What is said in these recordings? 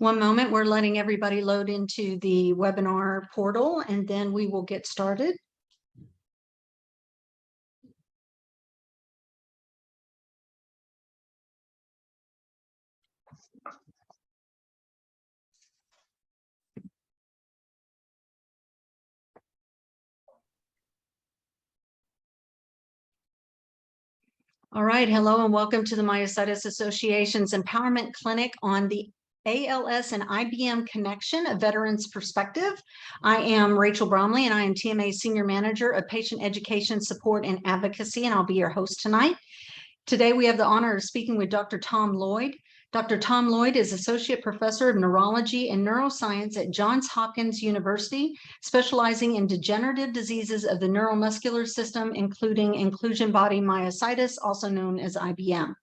One moment, we're letting everybody load into the webinar portal, and then we will get started. All right, hello and welcome to the Myositis Association's Empowerment Clinic on the ALS and IBM Connection, a veteran's perspective. I am Rachel Bromley, and I am TMA's Senior Manager of Patient Education, Support, and Advocacy, and I'll be your host tonight. Today, we have the honor of speaking with Dr. Tom Lloyd. Dr. Tom Lloyd is Associate Professor of Neurology and Neuroscience at Johns Hopkins University, specializing in degenerative diseases of the neuromuscular system, including inclusion body myositis, also known as IBM,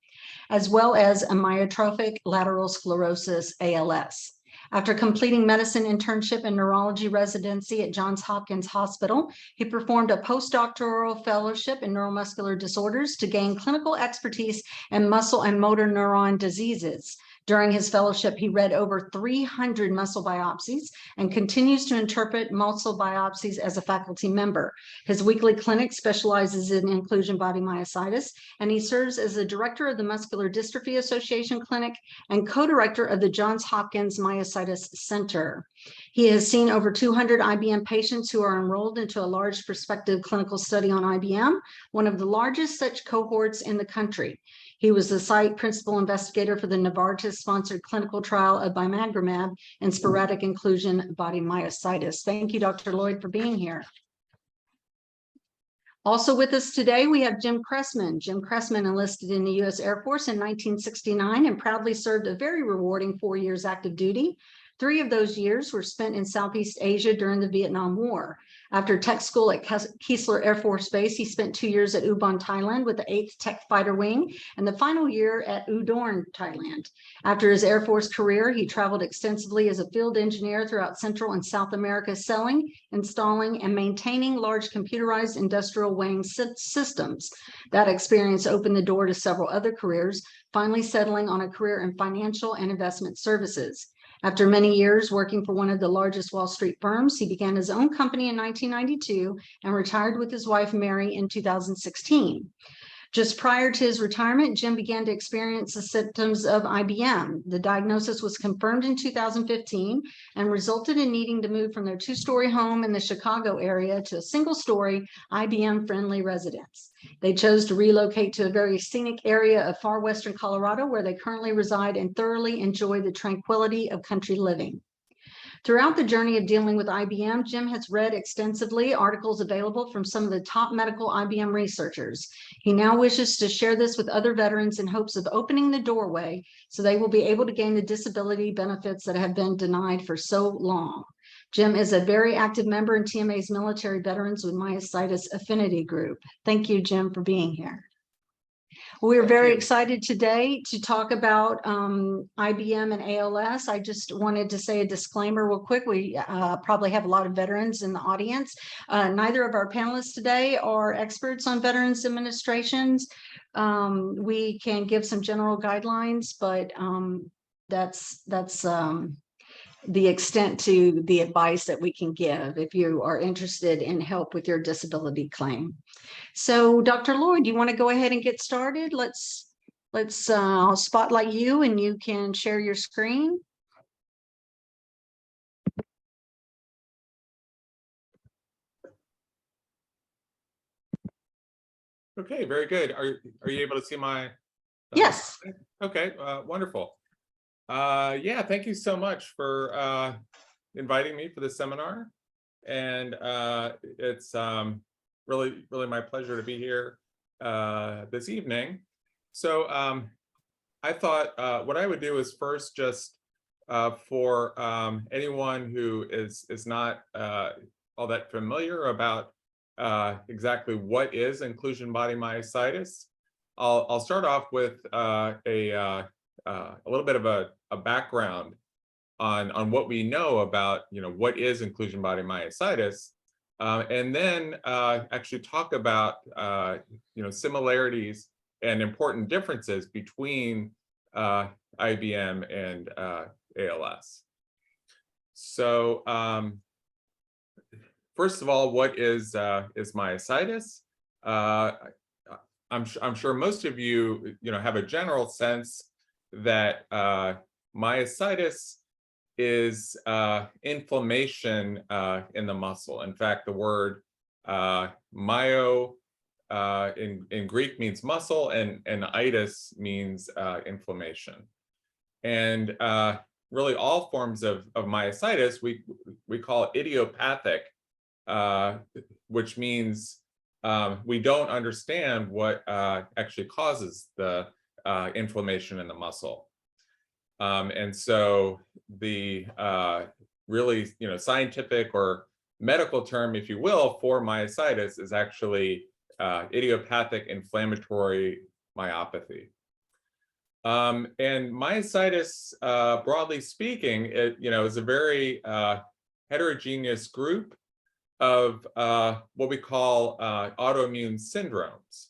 as well as amyotrophic lateral sclerosis, ALS. After completing medicine internship and neurology residency at Johns Hopkins Hospital, he performed a postdoctoral fellowship in neuromuscular disorders to gain clinical expertise in muscle and motor neuron diseases. During his fellowship, he read over 300 muscle biopsies and continues to interpret muscle biopsies as a faculty member. His weekly clinic specializes in inclusion body myositis, and he serves as the director of the Muscular Dystrophy Association Clinic and co-director of the Johns Hopkins Myositis Center. He has seen over 200 IBM patients who are enrolled into a large prospective clinical study on IBM, one of the largest such cohorts in the country. He was the site principal investigator for the Novartis-sponsored clinical trial of bimagrumab in sporadic inclusion body myositis. Thank you, Dr. Lloyd, for being here. Also with us today, we have Jim Cressman. Jim Cressman enlisted in the U.S. Air Force in 1969 and proudly served a very rewarding 4 years active duty. 3 of those years were spent in Southeast Asia during the Vietnam War. After tech school at Keesler Air Force Base, he spent 2 years at Ubon, Thailand with the 8th Tech Fighter Wing and the final year at Udorn, Thailand. After his Air Force career, he traveled extensively as a field engineer throughout Central and South America, selling, installing, and maintaining large computerized industrial weighing systems. That experience opened the door to several other careers, finally settling on a career in financial and investment services. After many years working for one of the largest Wall Street firms, he began his own company in 1992 and retired with his wife, Mary, in 2016. Just prior to his retirement, Jim began to experience the symptoms of IBM. The diagnosis was confirmed in 2015 and resulted in needing to move from their 2-story home in the Chicago area to a single-story IBM-friendly residence. They chose to relocate to a very scenic area of far western Colorado, where they currently reside and thoroughly enjoy the tranquility of country living. Throughout the journey of dealing with IBM, Jim has read extensively articles available from some of the top medical IBM researchers. He now wishes to share this with other veterans in hopes of opening the doorway so they will be able to gain the disability benefits that have been denied for so long. Jim is a very active member in TMA's Military Veterans with Myositis Affinity Group. Thank you, Jim, for being here. We're very excited today to talk about IBM and ALS. I just wanted to say a disclaimer real quick. We probably have a lot of veterans in the audience. Neither of our panelists today are experts on veterans administrations. We can give some general guidelines, but that's the extent to the advice that we can give if you are interested in help with your disability claim. So Dr. Lloyd, you want to go ahead and get started? I'll spotlight you and you can share your screen. Okay, very good. Are you able to see my? Yes. Okay, wonderful. Yeah, thank you so much for inviting me for this seminar, and it's really my pleasure to be here this evening. So I thought what I would do is first just for anyone who is not all that familiar about exactly what is inclusion body myositis, I'll start off with a little bit of a background on what we know about what is inclusion body myositis, and then actually talk about similarities and important differences between IBM and ALS. So first of all, what is myositis? I'm sure most of you have a general sense that myositis is inflammation in the muscle. In fact, the word myo in Greek means muscle, and itis means inflammation. And really all forms of myositis we call idiopathic, which means we don't understand what actually causes the inflammation in the muscle. And so the really scientific or medical term, if you will, for myositis is actually idiopathic inflammatory myopathy. And myositis, broadly speaking, is a very heterogeneous group of what we call autoimmune syndromes.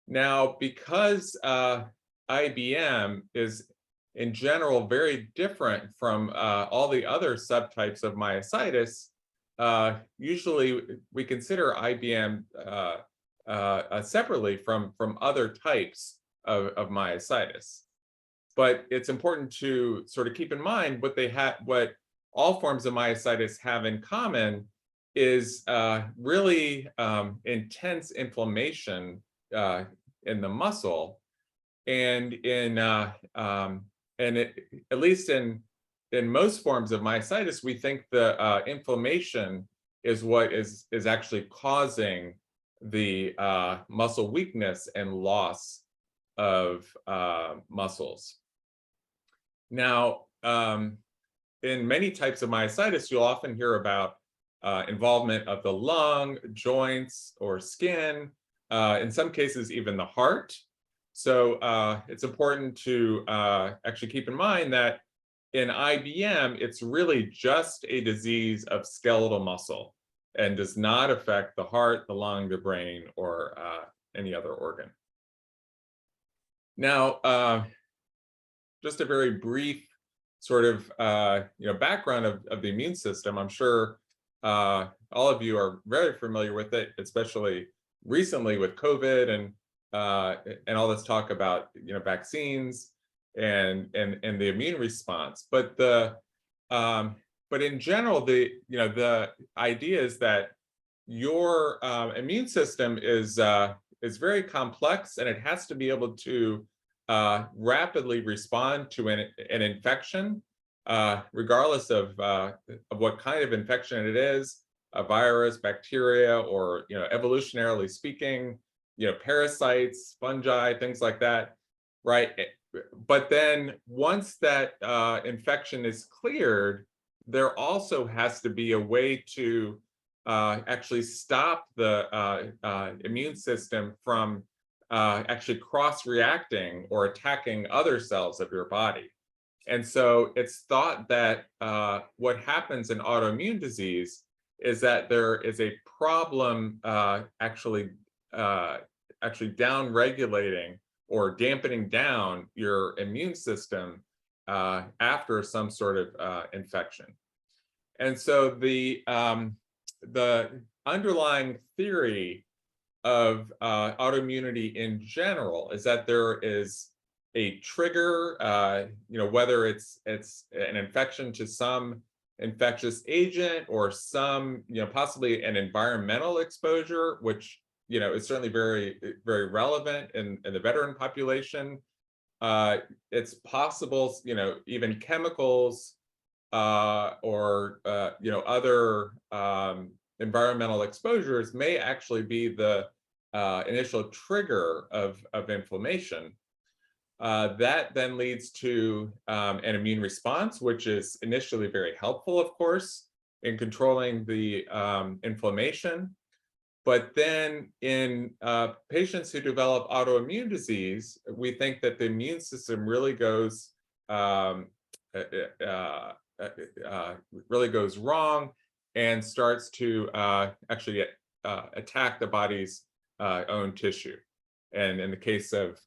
Now, because IBM is in general very different from all the other subtypes of myositis, usually we consider IBM separately from other types of myositis. But it's important to sort of keep in mind what all forms of myositis have in common is really intense inflammation in the muscle, and at least in most forms of myositis, we think the inflammation is what is actually causing the muscle weakness and loss of muscles. Now, in many types of myositis, you'll often hear about involvement of the lung, joints, or skin, in some cases even the heart. So it's important to actually keep in mind that in IBM, it's really just a disease of skeletal muscle and does not affect the heart, the lung, the brain, or any other organ. Now, just a very brief sort of background of the immune system. I'm sure all of you are very familiar with it, especially recently with COVID and all this talk about vaccines and the immune response. But but in general, the idea is that your immune system is very complex, and it has to be able to rapidly respond to an infection, regardless of what kind of infection it is, a virus, bacteria, or evolutionarily speaking, parasites, fungi, things like that, right? But then once that infection is cleared, there also has to be a way to actually stop the immune system from actually cross-reacting or attacking other cells of your body. And so it's thought that what happens in autoimmune disease is that there is a problem actually down-regulating or dampening down your immune system after some sort of infection. And so the underlying theory of autoimmunity in general is that there is a trigger, whether it's an infection to some infectious agent or some, possibly an environmental exposure, which is certainly very, very relevant in the veteran population. It's possible, even chemicals or other environmental exposures may actually be the initial trigger of inflammation. That then leads to an immune response, which is initially very helpful, of course, in controlling the inflammation. But then in patients who develop autoimmune disease, we think that the immune system really goes wrong and starts to actually attack the body's own tissue. And in the case of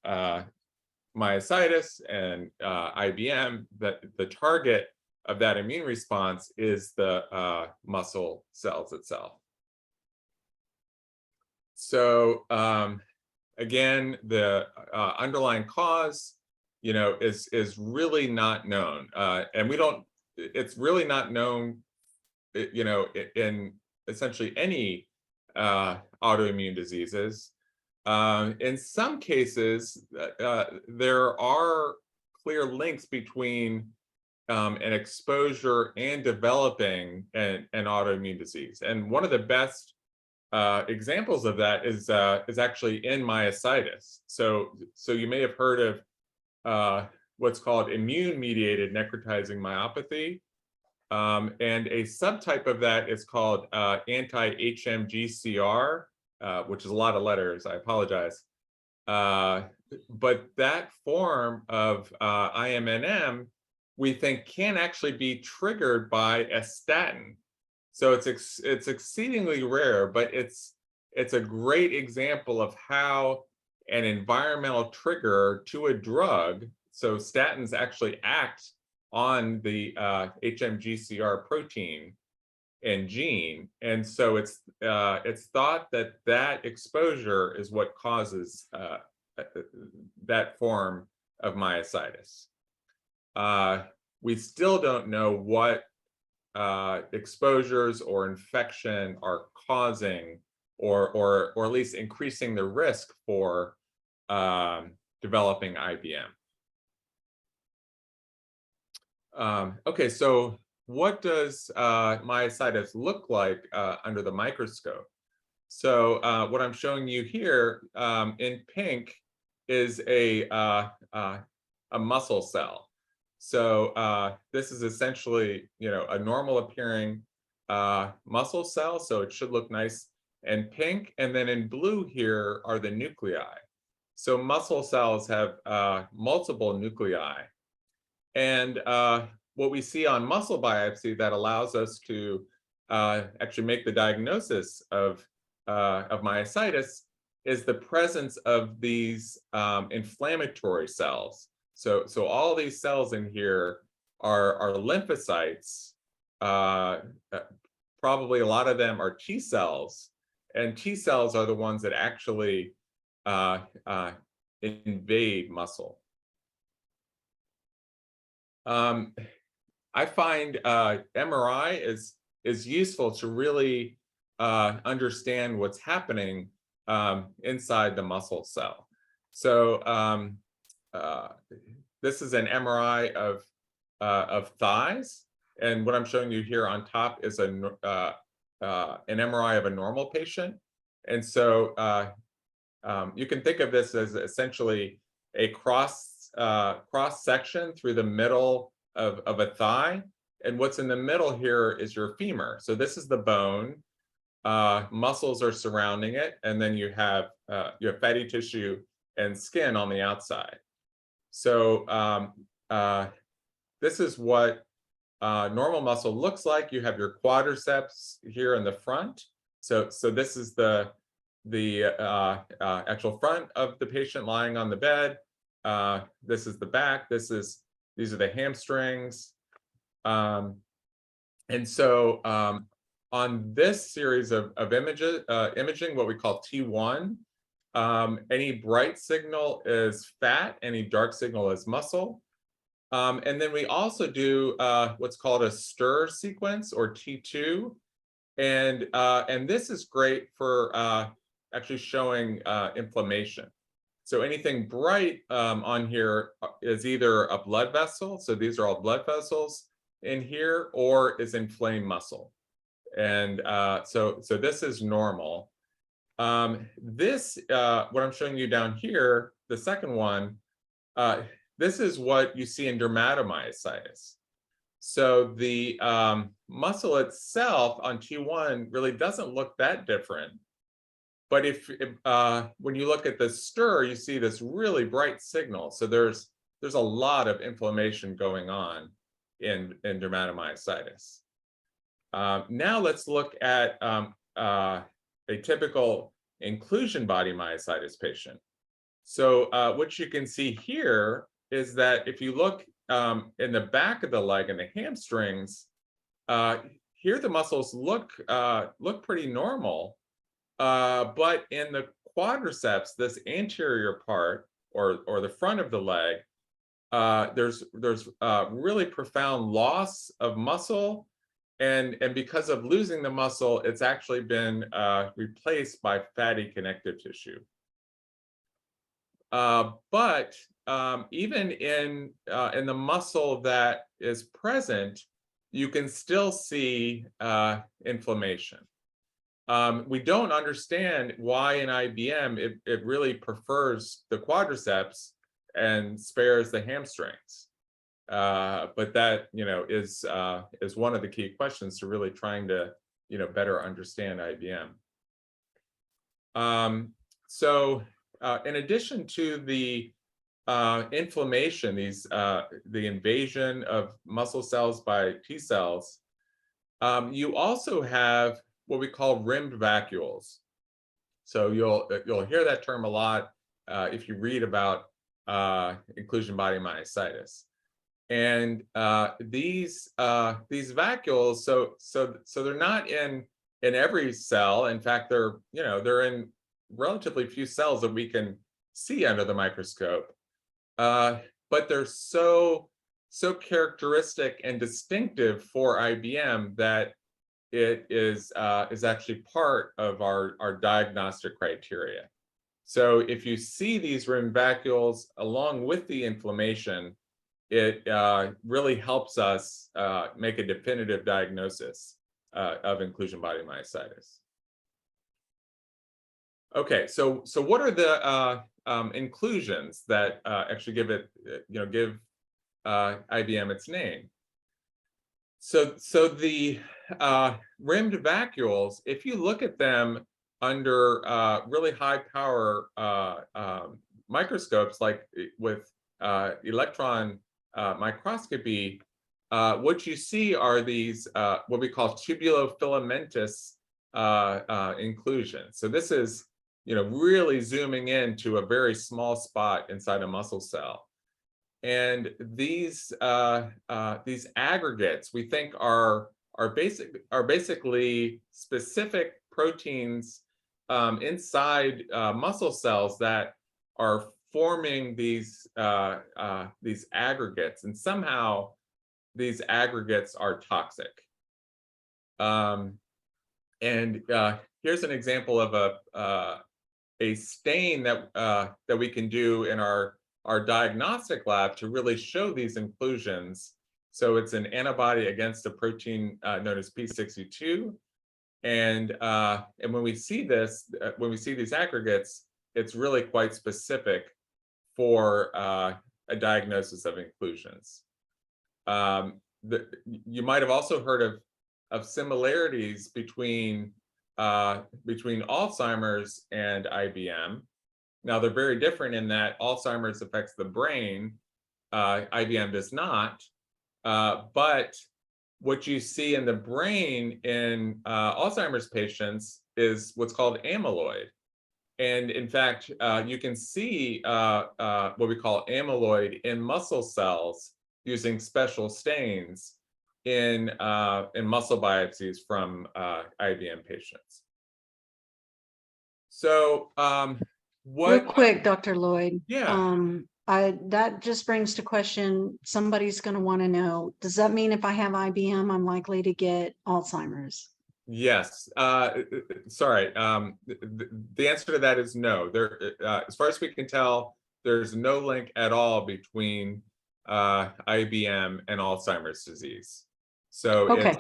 myositis and IBM, that the target of that immune response is the muscle cells itself. So again, the underlying cause, is really not known, and it's really not known, in essentially any autoimmune diseases. In some cases, there are clear links between an exposure and developing an autoimmune disease. And one of the best examples of that is actually in myositis. So you may have heard of what's called immune-mediated necrotizing myopathy. And a subtype of that is called anti-HMGCR, which is a lot of letters, I apologize. But that form of IMNM, we think can actually be triggered by a statin. So it's exceedingly rare, but it's a great example of how an environmental trigger to a drug, so statins actually act on the HMGCR protein and gene, and so it's thought that that exposure is what causes that form of myositis. We still don't know what exposures or infection are causing or at least increasing the risk for developing IBM. Okay, so what does myositis look like under the microscope? So what I'm showing you here in pink is a muscle cell. So this is essentially, a normal appearing muscle cell, so it should look nice and pink. And then in blue here are the nuclei. So muscle cells have multiple nuclei. And what we see on muscle biopsy that allows us to actually make the diagnosis of myositis is the presence of these inflammatory cells. So all these cells in here are lymphocytes. Probably a lot of them are T cells, and T cells are the ones that actually invade muscle. I find MRI is useful to really understand what's happening inside the muscle cell. So this is an MRI of thighs, and what I'm showing you here on top is an MRI of a normal patient. And so you can think of this as essentially a cross section through the middle of a thigh, and what's in the middle here is your femur. So this is the bone. Muscles are surrounding it, and then you have fatty tissue and skin on the outside. So this is what normal muscle looks like. You have your quadriceps here in the front. So this is the actual front of the patient lying on the bed. This is the back. These are the hamstrings. And so on this series of imaging, what we call T1, any bright signal is fat, any dark signal is muscle. And then we also do what's called a stir sequence, or T2. And this is great for actually showing inflammation. So anything bright on here is either a blood vessel, so these are all blood vessels in here, or is inflamed muscle. And so this is normal. This, what I'm showing you down here, the second one, this is what you see in dermatomyositis. So the muscle itself on T1 really doesn't look that different. But when you look at the stir, you see this really bright signal. So there's a lot of inflammation going on in dermatomyositis. Now let's look at a typical inclusion body myositis patient. So what you can see here is that if you look in the back of the leg and the hamstrings, here the muscles look pretty normal, but in the quadriceps, this anterior part or the front of the leg, there's really profound loss of muscle, and because of losing the muscle, it's actually been replaced by fatty connective tissue. But even in the muscle that is present, you can still see inflammation. We don't understand why in IBM it really prefers the quadriceps and spares the hamstrings. But that, is one of the key questions to really trying to, better understand IBM. So in addition to the inflammation, the invasion of muscle cells by T cells, you also have what we call rimmed vacuoles. So you'll hear that term a lot if you read about inclusion body myositis. And these vacuoles, so they're not in every cell. In fact, they're in relatively few cells that we can see under the microscope. But they're so characteristic and distinctive for IBM that it is actually part of our diagnostic criteria. So if you see these rim vacuoles along with the inflammation, it really helps us make a definitive diagnosis of inclusion body myositis. Okay, so what are the inclusions that actually give it, give IBM its name? So the rimmed vacuoles, if you look at them under really high power microscopes, like with electron microscopy, what you see are these what we call tubulofilamentous inclusions. So this is, really zooming into a very small spot inside a muscle cell. And these aggregates we think are basically specific proteins inside muscle cells that are forming these aggregates, and somehow these aggregates are toxic. And here's an example of a stain that we can do in our diagnostic lab to really show these inclusions. So it's an antibody against a protein known as P62, and when we see this, when we see these aggregates, it's really quite specific for a diagnosis of inclusions. You might have also heard of similarities between Alzheimer's and IBM. Now, they're very different in that Alzheimer's affects the brain, IBM does not. But what you see in the brain in Alzheimer's patients is what's called amyloid. And in fact, you can see what we call amyloid in muscle cells using special stains in muscle biopsies from IBM patients. So Real quick, Dr. Lloyd. Yeah. That just brings to question, somebody's going to want to know, does that mean if I have IBM, I'm likely to get Alzheimer's? Yes. Sorry. The answer to that is no. There, as far as we can tell, there's no link at all between IBM and Alzheimer's disease. So okay.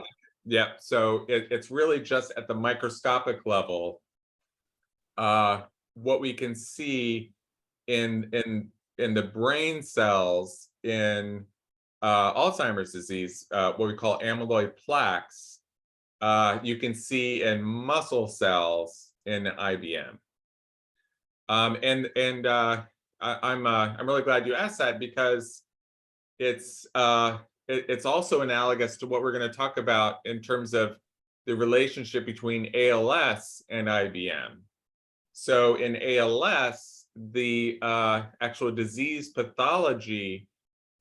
It's really just at the microscopic level what we can see in the brain cells in Alzheimer's disease, what we call amyloid plaques, you can see in muscle cells in IBM. I'm really glad you asked that, because it's also analogous to what we're going to talk about in terms of the relationship between ALS and IBM. So in ALS, the actual disease pathology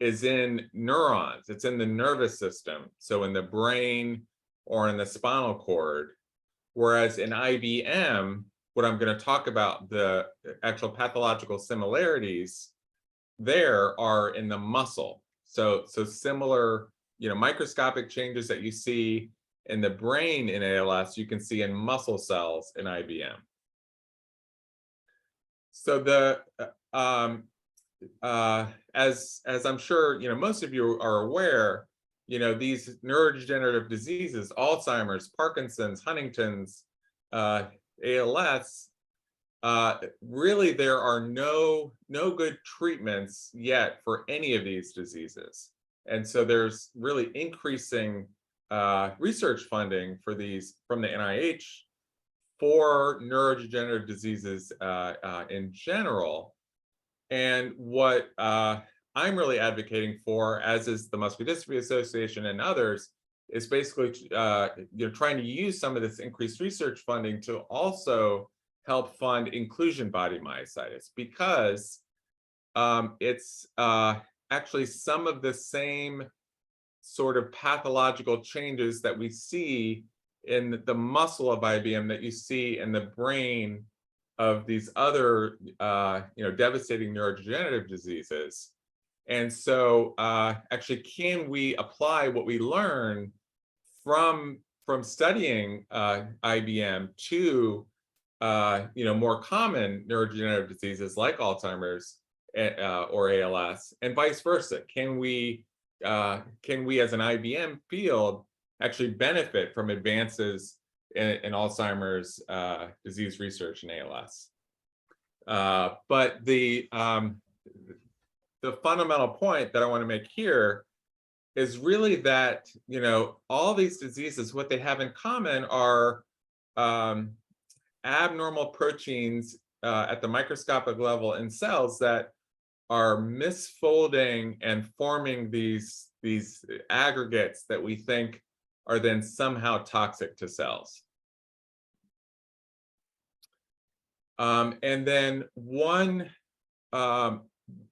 is in neurons. It's in the nervous system, so in the brain or in the spinal cord. Whereas in IBM, what I'm going to talk about, the actual pathological similarities there are in the muscle. So similar, microscopic changes that you see in the brain in ALS, you can see in muscle cells in IBM. So as I'm sure most of you are aware, these neurodegenerative diseases, Alzheimer's, Parkinson's, Huntington's, ALS, really there are no good treatments yet for any of these diseases. And so there's really increasing research funding for these from the NIH for neurodegenerative diseases in general. And what I'm really advocating for, as is the Muscular Dystrophy Association and others, is basically trying to use some of this increased research funding to also help fund inclusion body myositis, because it's actually some of the same sort of pathological changes that we see in the muscle of IBM that you see in the brain of these other devastating neurodegenerative diseases. And so actually, can we apply what we learn from studying IBM to more common neurodegenerative diseases like Alzheimer's or ALS, and vice versa? Can we as an IBM field actually benefit from advances in Alzheimer's disease research and ALS? But the fundamental point that I want to make here is really that all these diseases, what they have in common are abnormal proteins at the microscopic level in cells that are misfolding and forming these aggregates that we think are then somehow toxic to cells. And then one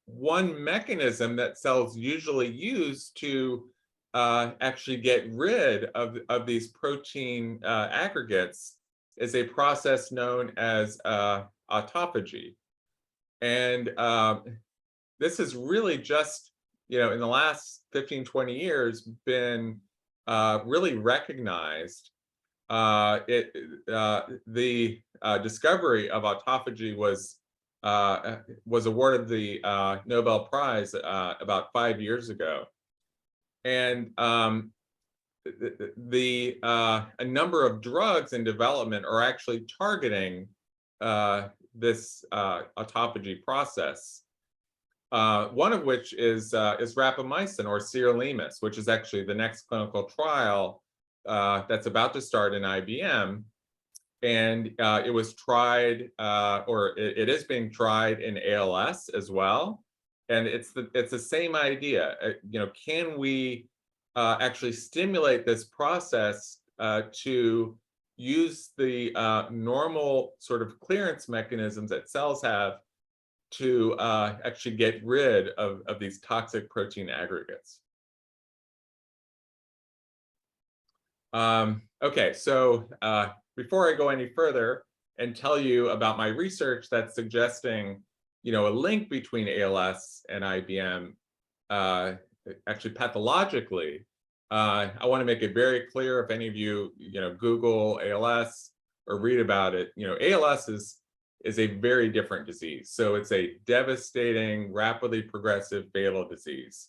mechanism that cells usually use to actually get rid of these protein aggregates is a process known as autophagy. And this has really just, in the last 15, 20 years been really recognized. The discovery of autophagy was awarded the Nobel Prize about 5 years ago. And a number of drugs in development are actually targeting this autophagy process. One of which is rapamycin, or sirolimus, which is actually the next clinical trial that's about to start in IBM. And it was tried, or it is being tried in ALS as well. And it's the same idea. Can we actually stimulate this process to use the normal sort of clearance mechanisms that cells have to actually get rid of these toxic protein aggregates? Okay, so before I go any further and tell you about my research that's suggesting, a link between ALS and IBM, actually pathologically, I want to make it very clear, if any of you, Google ALS or read about it, ALS is a very different disease. So it's a devastating, rapidly progressive, fatal disease.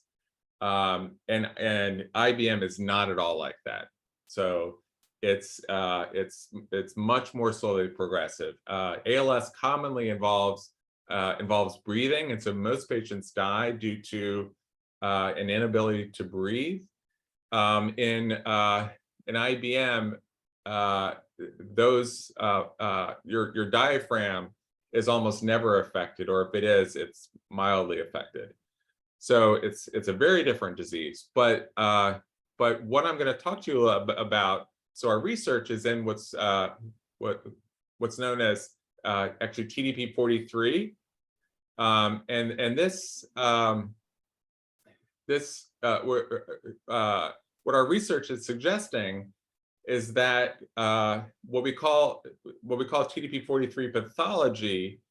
And IBM is not at all like that. So it's much more slowly progressive. ALS commonly involves breathing, and so most patients die due to an inability to breathe. In IBM, your diaphragm is almost never affected, or if it is, it's mildly affected. So it's a very different disease. But what I'm going to talk to you about, so our research is in what's known as actually TDP-43, And what our research is suggesting is that what we call TDP-43 pathology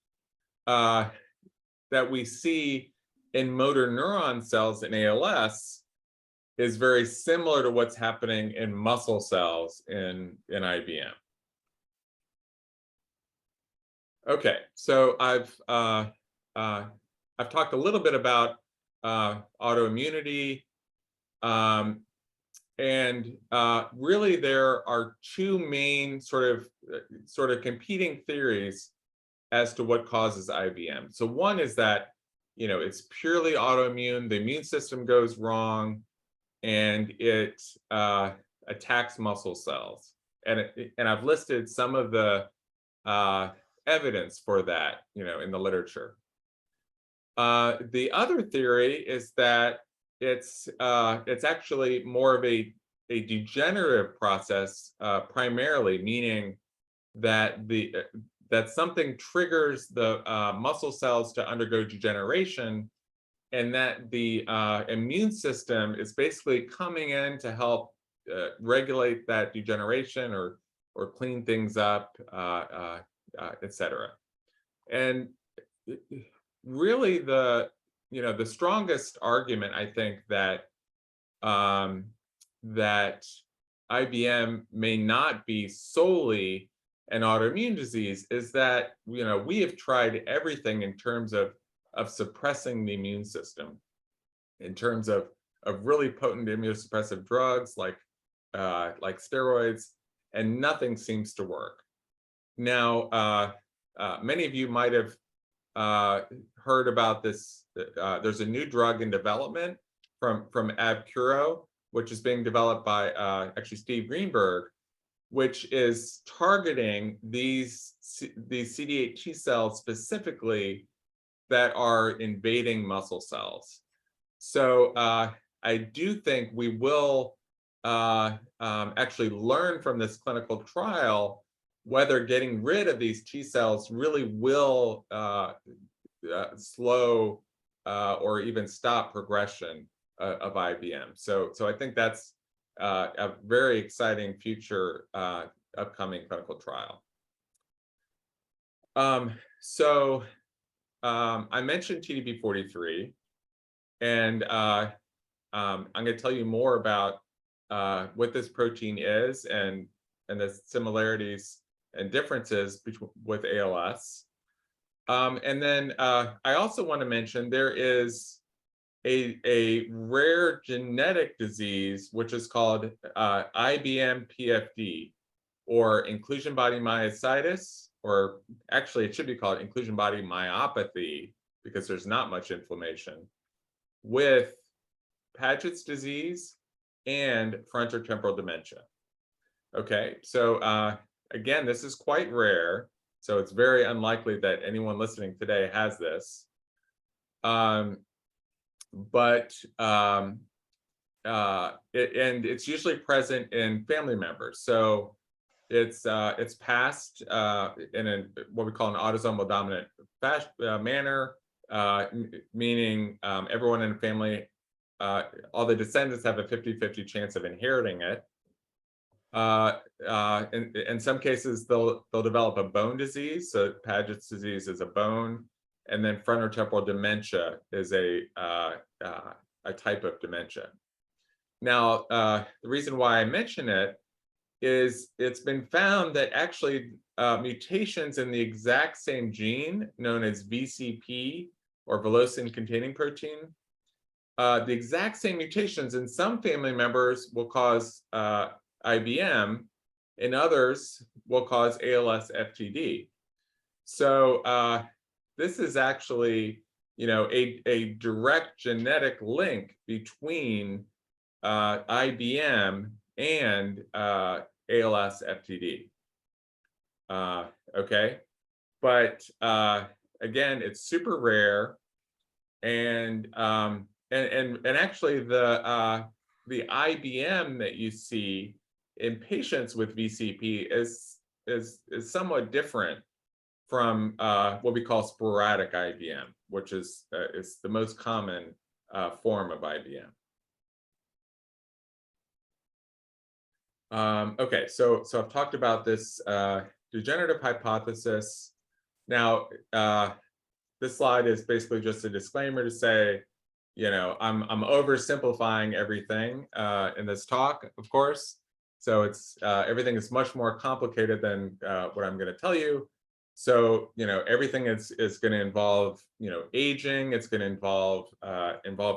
that we see in motor neuron cells in ALS is very similar to what's happening in muscle cells in IBM. Okay, so I've talked a little bit about autoimmunity, and really there are two main sort of competing theories as to what causes IBM. So one is that, you know, it's purely autoimmune, the immune system goes wrong, and it attacks muscle cells. And I've listed some of the evidence for that, you know, in the literature. The other theory is that it's actually more of a degenerative process, primarily, meaning that that something triggers the muscle cells to undergo degeneration, and that the immune system is basically coming in to help regulate that degeneration or clean things up, etc. And really, the strongest argument, I think, that that IBM may not be solely an autoimmune disease is that, you know, we have tried everything in terms of suppressing the immune system, in terms of really potent immunosuppressive drugs like steroids, and nothing seems to work. Now, many of you might have heard about this. There's a new drug in development from Abcuro, which is being developed by actually Steve Greenberg, which is targeting these CD8 T cells specifically that are invading muscle cells. So I do think we will actually learn from this clinical trial whether getting rid of these T cells really will slow or even stop progression of IBM. So I think that's a very exciting future upcoming clinical trial. I mentioned TDP-43, and I'm going to tell you more about what this protein is and the similarities and differences with ALS. And then I also want to mention there is a rare genetic disease which is called IBM PFD, or inclusion body myositis, or actually it should be called inclusion body myopathy because there's not much inflammation, with Paget's disease and frontotemporal dementia. Okay, so again, this is quite rare, so it's very unlikely that anyone listening today has this. And it's usually present in family members. So it's passed in what we call an autosomal dominant manner, meaning everyone in the family, all the descendants have a 50-50 chance of inheriting it. In some cases, they'll develop a bone disease. So Paget's disease is a bone, and then frontotemporal dementia is a type of dementia. Now, the reason why I mention it is it's been found that actually mutations in the exact same gene, known as VCP, or villosing-containing protein, the exact same mutations in some family members will cause IBM, in others will cause ALS FTD. So this is actually, you know, a direct genetic link between IBM and ALS FTD. Okay, but again, it's super rare, and actually the IBM that you see in patients with VCP is somewhat different from what we call sporadic IBM, which is the most common form of IBM. Okay, so I've talked about this degenerative hypothesis. Now, this slide is basically just a disclaimer to say, you know, I'm oversimplifying everything in this talk, of course. So it's everything is much more complicated than what I'm going to tell you. So, you know, everything is going to involve, you know, aging. It's going to involve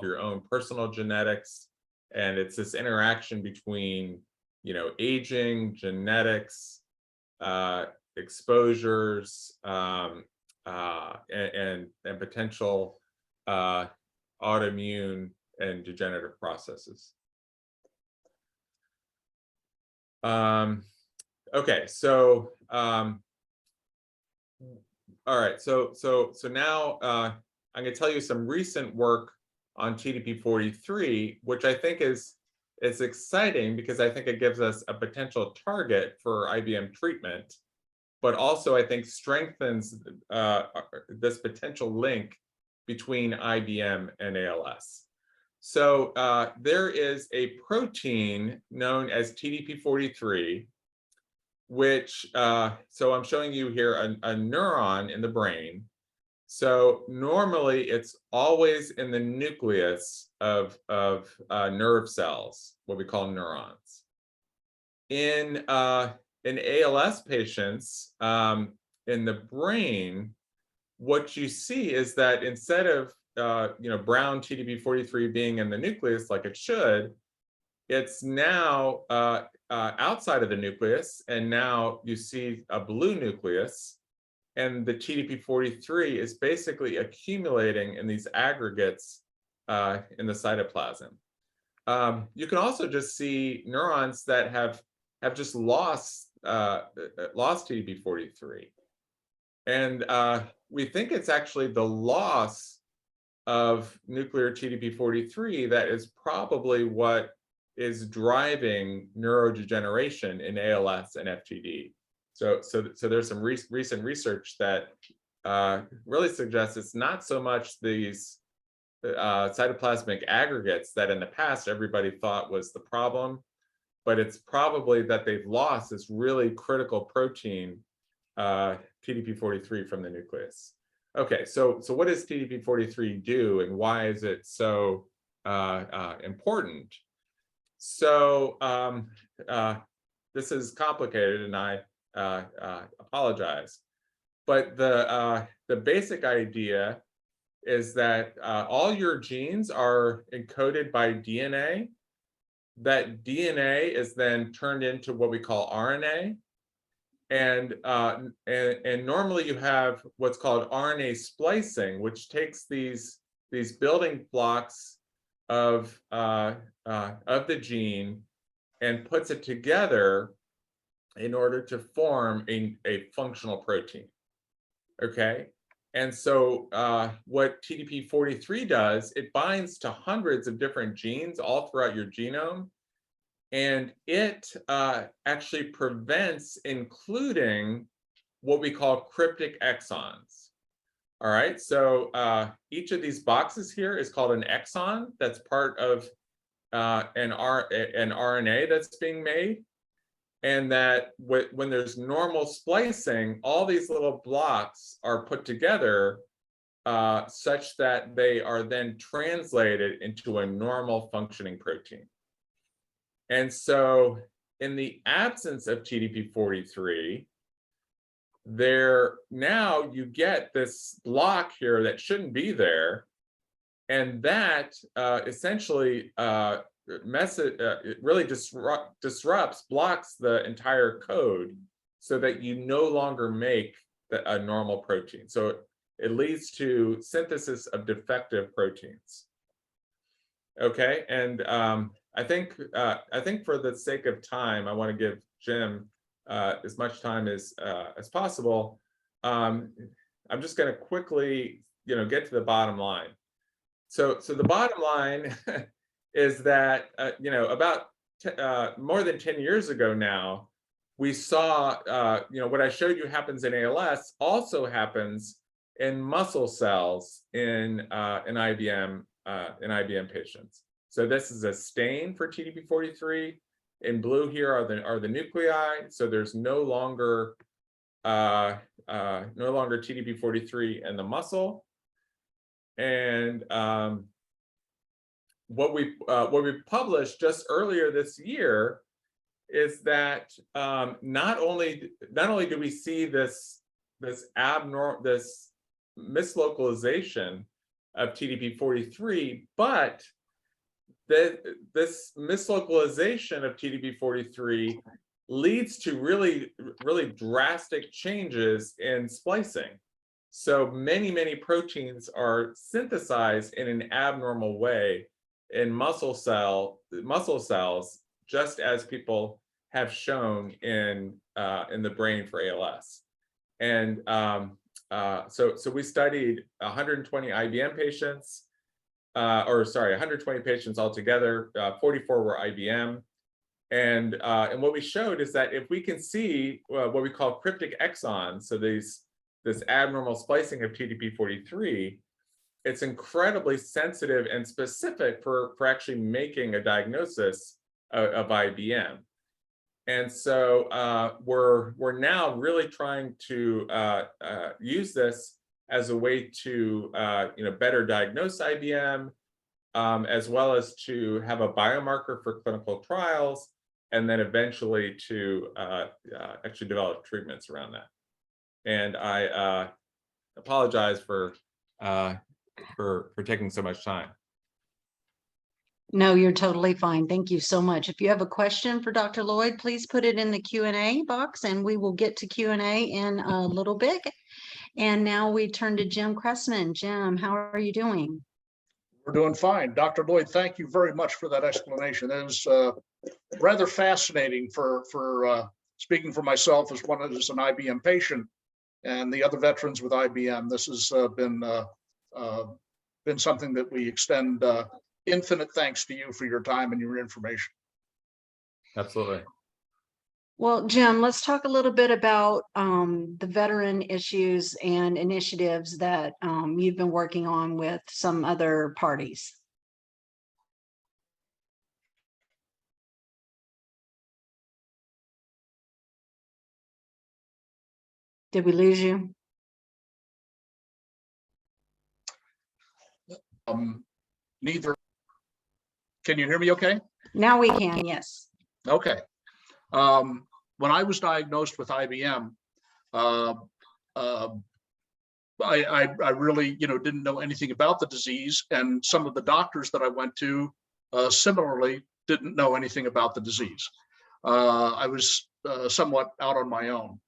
your own personal genetics, and it's this interaction between, you know, aging, genetics, exposures, and potential autoimmune and degenerative processes. Okay, so all right, so now I'm going to tell you some recent work on TDP-43, which I think is exciting because I think it gives us a potential target for IBM treatment, but also I think strengthens this potential link between IBM and ALS. So there is a protein known as TDP-43, which, so I'm showing you here a neuron in the brain. So normally it's always in the nucleus of nerve cells, what we call neurons. In ALS patients, in the brain, what you see is that instead of you know, brown TDP-43 being in the nucleus like it should, it's now outside of the nucleus, and now you see a blue nucleus, and the TDP-43 is basically accumulating in these aggregates in the cytoplasm. You can also just see neurons that have just lost TDP-43, and we think it's actually the loss of nuclear TDP-43 that is probably what is driving neurodegeneration in ALS and FTD. So there's some recent research that really suggests it's not so much these cytoplasmic aggregates that in the past everybody thought was the problem, but it's probably that they've lost this really critical protein, TDP-43, from the nucleus. Okay, so what does TDP-43 do, and why is it so important? So this is complicated, and I apologize, but the basic idea is that all your genes are encoded by DNA. That DNA is then turned into what we call RNA, and normally you have what's called RNA splicing, which takes these building blocks of the gene and puts it together in order to form a functional protein. Okay, and so what TDP-43 does, it binds to hundreds of different genes all throughout your genome, and it actually prevents including what we call cryptic exons. All right, so each of these boxes here is called an exon. That's part of an RNA that's being made. And that when there's normal splicing, all these little blocks are put together such that they are then translated into a normal functioning protein. And so in the absence of TDP-43, now you get this block here that shouldn't be there, and that essentially it really blocks the entire code so that you no longer make a normal protein. So it leads to synthesis of defective proteins. Okay, and I think for the sake of time, I want to give Jim as much time as possible. I'm just going to quickly, get to the bottom line. So the bottom line is that, about more than 10 years ago now, we saw, what I showed you happens in ALS also happens in muscle cells in IBM patients. So this is a stain for TDP43. In blue here are the nuclei. So there's no longer TDP43 in the muscle. And what we published just earlier this year is that not only do we see this mislocalization of TDP43, but this mislocalization of TDP43 leads to really drastic changes in splicing. So many proteins are synthesized in an abnormal way in muscle cells, just as people have shown in the brain for ALS. And so we studied 120 IBM patients, 120 patients altogether. 44 were IBM. And what we showed is that if we can see what we call cryptic exons, so this abnormal splicing of TDP43, it's incredibly sensitive and specific for actually making a diagnosis of IBM. And so we're now really trying to use this as a way to better diagnose IBM, as well as to have a biomarker for clinical trials, and then eventually to actually develop treatments around that. And I apologize for taking so much time. No, you're totally fine. Thank you so much. If you have a question for Dr. Lloyd, please put it in the Q&A box, and we will get to Q&A in a little bit. And now we turn to Jim Cressman. Jim, how are you doing? We're doing fine. Dr. Lloyd, thank you very much for that explanation. It was rather fascinating for speaking for myself as one as an IBM patient and the other veterans with IBM. This has been something that we extend infinite thanks to you for your time and your information. Absolutely. Well, Jim, let's talk a little bit about the veteran issues and initiatives that you've been working on with some other parties. Did we lose you? Neither. Can you hear me okay? Now we can, yes. Okay. When I was diagnosed with IBM, I really, didn't know anything about the disease, and some of the doctors that I went to similarly didn't know anything about the disease. I was somewhat out on my own.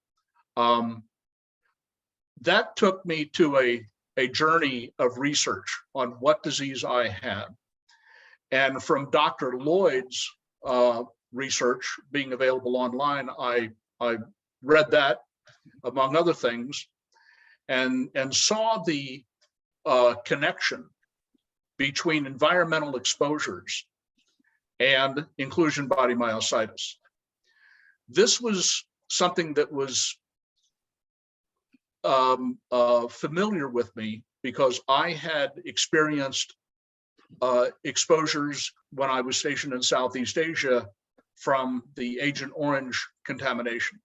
That took me to a journey of research on what disease I had. And from Dr. Lloyd's research being available online, I read that, among other things, and saw the connection between environmental exposures and inclusion body myositis. This was something that was familiar with me because I had experienced exposures when I was stationed in Southeast Asia from the Agent Orange contamination.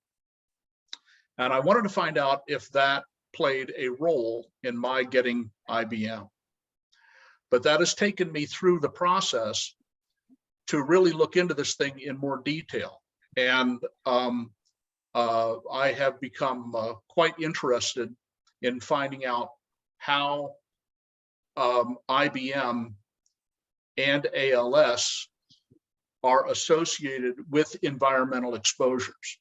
And I wanted to find out if that played a role in my getting IBM. But that has taken me through the process to really look into this thing in more detail. And I have become quite interested in finding out how IBM and ALS are associated with environmental exposures.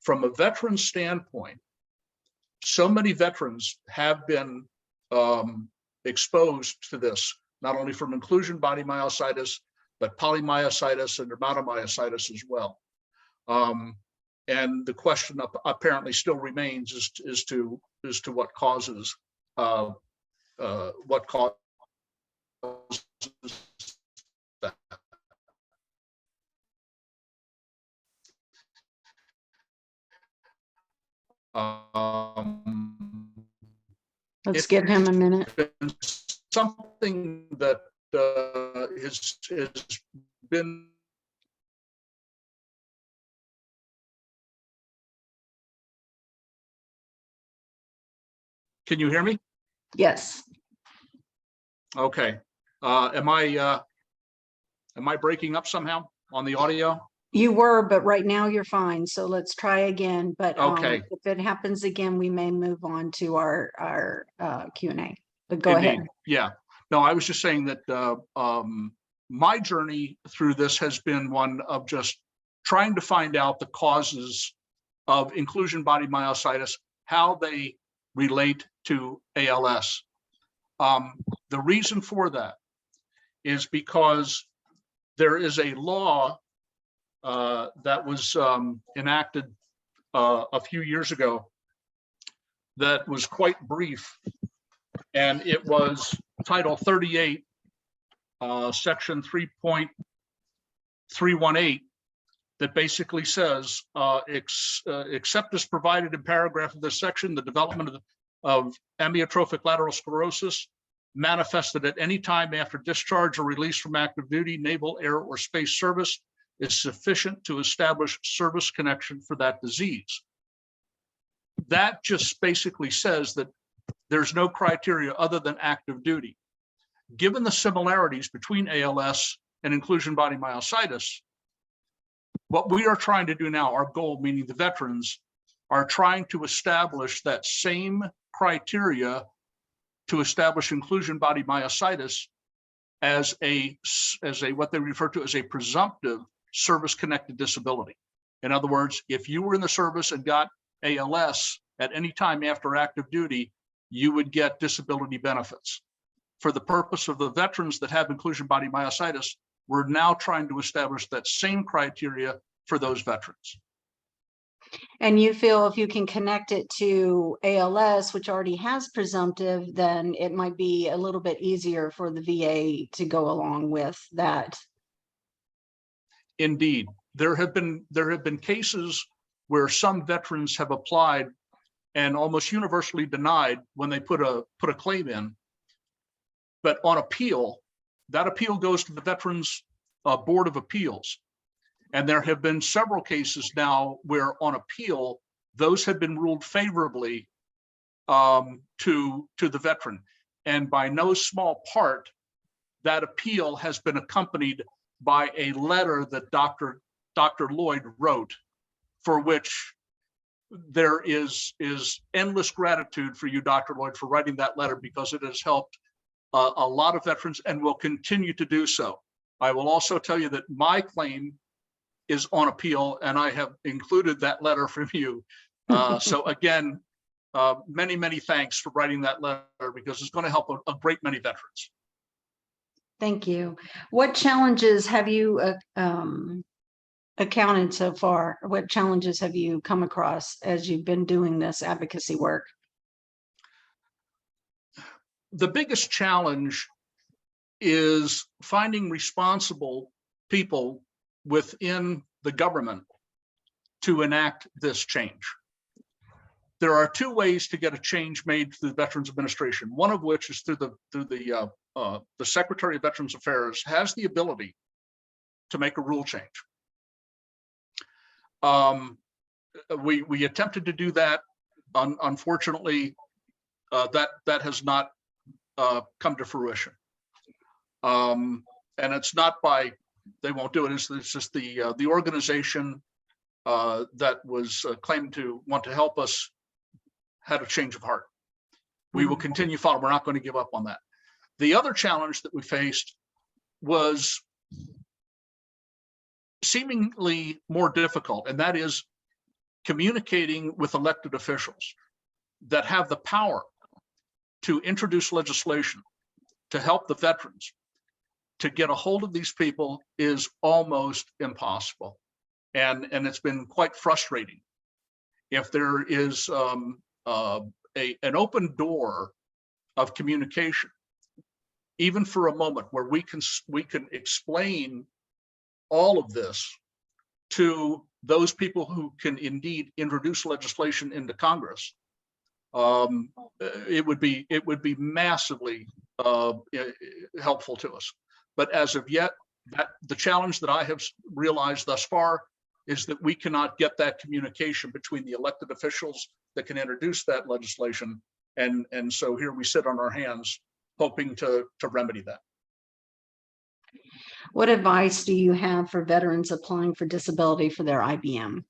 From a veteran standpoint, so many veterans have been exposed to this, not only from inclusion body myositis, but polymyositis and dermatomyositis as well. And the question apparently still remains as to what causes that. Let's It's give him a minute. been something that has been. Can you hear me? Yes, Okay. Am I breaking up somehow on the audio? you were, but right now you're fine. So let's try again. But Okay. if it happens again, we may move on to our Q&A. But go Indeed. ahead. Yeah. No, I was just saying that my journey through this has been one of just trying to find out the causes of inclusion body myositis, how they relate to ALS. The reason for that is because there is a law that was enacted a few years ago that was quite brief, and it was Title 38, Section 3.318, that basically says, except as provided in paragraph of this section, the development of amyotrophic lateral sclerosis manifested at any time after discharge or release from active duty, naval, air, or space service is sufficient to establish service connection for that disease. That just basically says that there's no criteria other than active duty. Given the similarities between ALS and inclusion body myositis, what we are trying to do now, our goal, meaning the veterans, are trying to establish that same criteria to establish inclusion body myositis as a what they refer to as a presumptive service-connected disability. In other words, if you were in the service and got ALS at any time after active duty, you would get disability benefits. For the purpose of the veterans that have inclusion body myositis, we're now trying to establish that same criteria for those veterans. And you feel if you can connect it to ALS, which already has presumptive, then it might be a little bit easier for the VA to go along with that. Indeed, there have been cases where some veterans have applied and almost universally denied when they put a claim in. But on appeal, that appeal goes to the Veterans Board of Appeals. And there have been several cases now where on appeal, those have been ruled favorably to the veteran. And by no small part, that appeal has been accompanied by a letter that Dr. Lloyd wrote, for which there is endless gratitude for you, Dr. Lloyd, for writing that letter, because it has helped a lot of veterans and will continue to do so. I will also tell you that my claim is on appeal, and I have included that letter from you. So again, many, many thanks for writing that letter, because it's going to help a great many veterans. Thank you. What challenges have you accounted so far? What challenges have you come across as you've been doing this advocacy work? The biggest challenge is finding responsible people within the government to enact this change. There are two ways to get a change made through the Veterans Administration, one of which is through the Secretary of Veterans Affairs has the ability to make a rule change. We attempted to do that. Unfortunately, that has not come to fruition. And it's not by they won't do it. It's just the organization that was claimed to want to help us had a change of heart. We will continue following. We're not going to give up on that. The other challenge that we faced was seemingly more difficult, and that is communicating with elected officials that have the power to introduce legislation to help the veterans. To get a hold of these people is almost impossible. And it's been quite frustrating. If there is an open door of communication, even for a moment, where we can explain all of this to those people who can indeed introduce legislation into Congress, it would be massively helpful to us. But as of yet, the challenge that I have realized thus far is that we cannot get that communication between the elected officials that can introduce that legislation, and so here we sit on our hands hoping to remedy that. What advice do you have for veterans applying for disability for their IBM?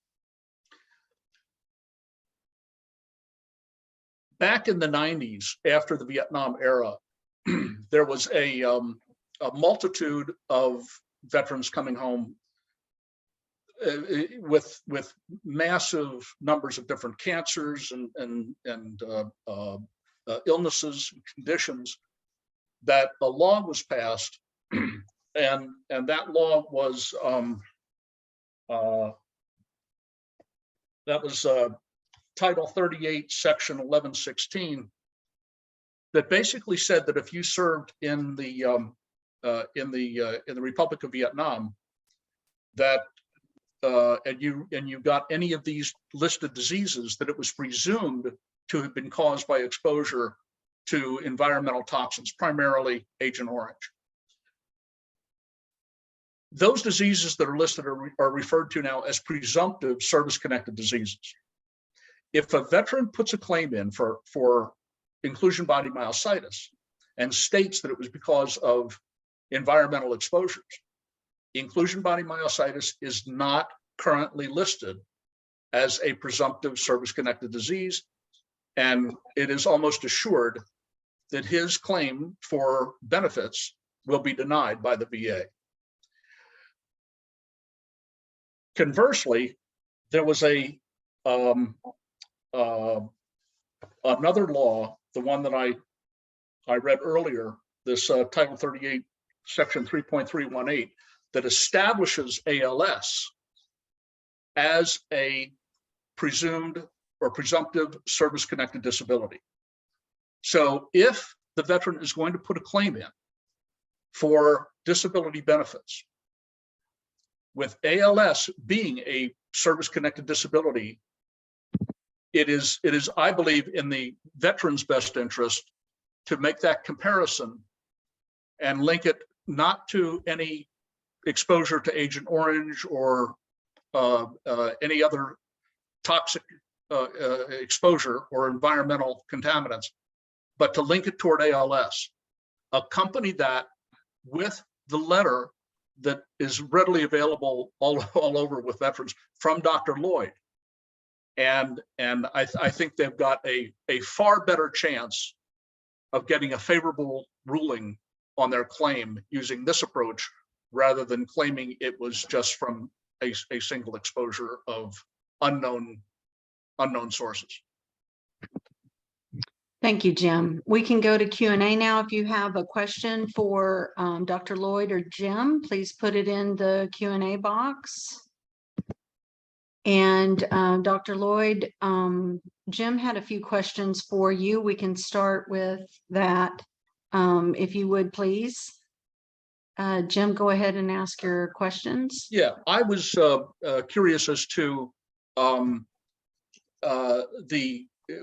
Back in the 90s, after the Vietnam era, there was a multitude of veterans coming home with massive numbers of different cancers and illnesses and conditions, that a law was passed, and that law was Title 38, Section 1116, that basically said that if you served in the Republic of Vietnam, that and you got any of these listed diseases, that it was presumed to have been caused by exposure to environmental toxins, primarily Agent Orange. Those diseases that are listed are referred to now as presumptive service-connected diseases. If a veteran puts a claim in for inclusion body myositis and states that it was because of environmental exposures, inclusion body myositis is not currently listed as a presumptive service-connected disease, and it is almost assured that his claim for benefits will be denied by the VA. Conversely, there was another law, the one that I read earlier, this Title 38, Section 3.318, that establishes ALS as a presumed or presumptive service-connected disability. So if the veteran is going to put a claim in for disability benefits, with ALS being a service-connected disability, it is, I believe, in the veteran's best interest to make that comparison and link it not to any exposure to Agent Orange or any other toxic exposure or environmental contaminants, but to link it toward ALS. Accompany that with the letter that is readily available all over with veterans from Dr. Lloyd. And I think they've got a far better chance of getting a favorable ruling on their claim using this approach, rather than claiming it was just from a single exposure of unknown sources. Thank you, Jim. We can go to Q&A now. If you have a question for Dr. Lloyd or Jim, please put it in the Q&A box. And Dr. Lloyd, Jim had a few questions for you. We can start with that, if you would, please. Jim, go ahead and ask your questions. Yeah, I was curious as to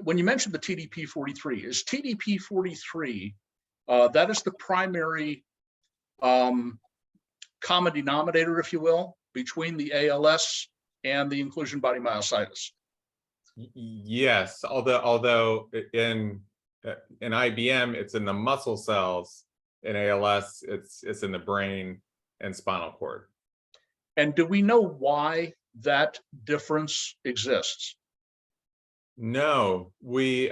when you mentioned the TDP-43, is TDP-43, that is the primary common denominator, if you will, between the ALS and the inclusion body myositis? Yes, although in IBM, it's in the muscle cells. In ALS, it's in the brain and spinal cord. And do we know why that difference exists? No, we're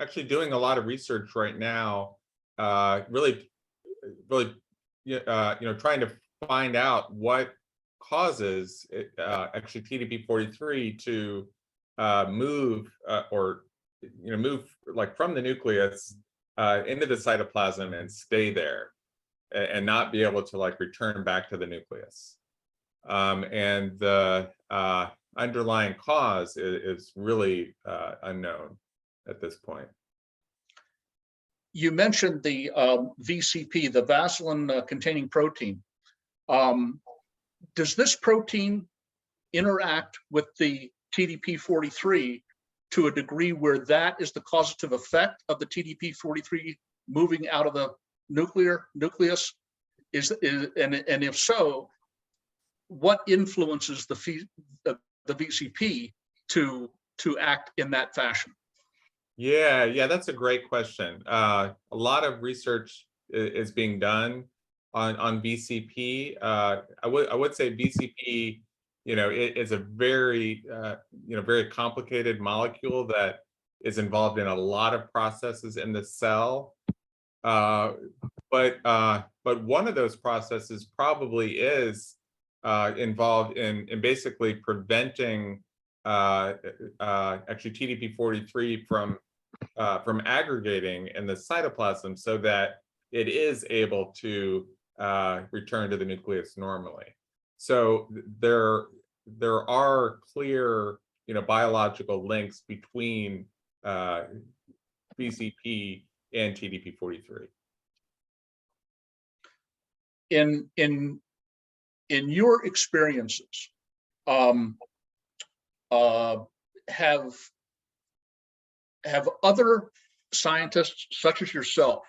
actually doing a lot of research right now, really, trying to find out what causes actually TDP-43 to move like from the nucleus into the cytoplasm and stay there, and not be able to like return back to the nucleus. And the underlying cause is really unknown at this point. You mentioned the VCP, the vascular containing protein. does this protein interact with the TDP43 to a degree where that is the causative effect of the TDP43 moving out of the nucleus? And if so, what influences the VCP to act in that fashion? Yeah, that's a great question. A lot of research is being done on VCP. I would say VCP, it is a very very complicated molecule that is involved in a lot of processes in the cell. But one of those processes probably is involved in basically preventing actually TDP43 from aggregating in the cytoplasm so that it is able to return to the nucleus normally. So there are clear biological links between VCP and TDP43. In your experiences, have other scientists such as yourself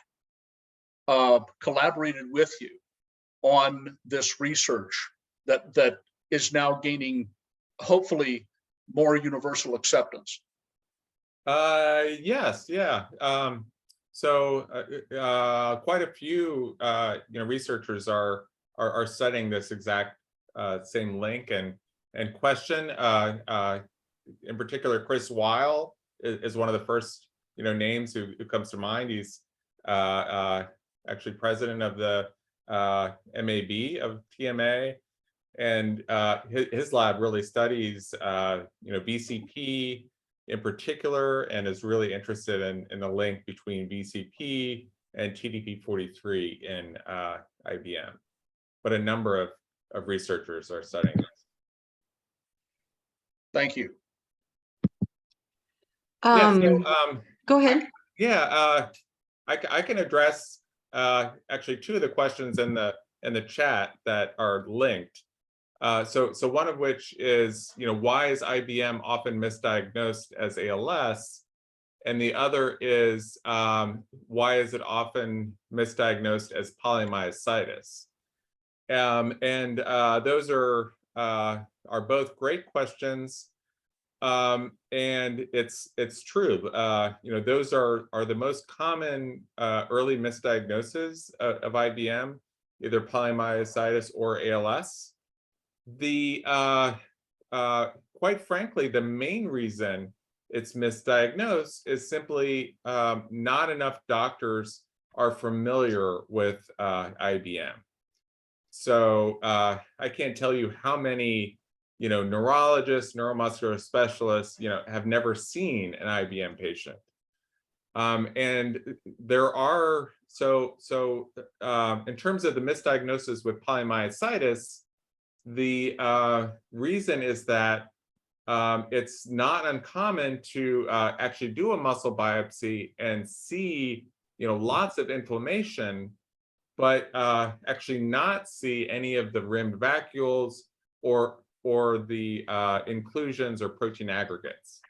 collaborated with you on this research that is now gaining, hopefully, more universal acceptance? Yes, yeah. So quite a few researchers are studying this exact same link and question. In particular, Chris Weil is one of the first names who comes to mind. He's actually president of the MAB of TMA, and his lab really studies VCP in particular, and is really interested in the link between VCP and TDP43 in IBM. But a number of researchers are studying this. Thank you. Go ahead. I can address actually two of the questions in the chat that are linked. So one of which is, why is IBM often misdiagnosed as ALS? And the other is, why is it often misdiagnosed as polymyositis? And those are both great questions. And it's true. Those are the most common early misdiagnoses of IBM, either polymyositis or ALS. Quite frankly, the main reason it's misdiagnosed is simply not enough doctors are familiar with IBM. So I can't tell you how many neurologists, neuromuscular specialists have never seen an IBM patient. And there are in terms of the misdiagnosis with polymyositis, the reason is that it's not uncommon to actually do a muscle biopsy and see lots of inflammation, but actually not see any of the rimmed vacuoles or the inclusions or protein aggregates.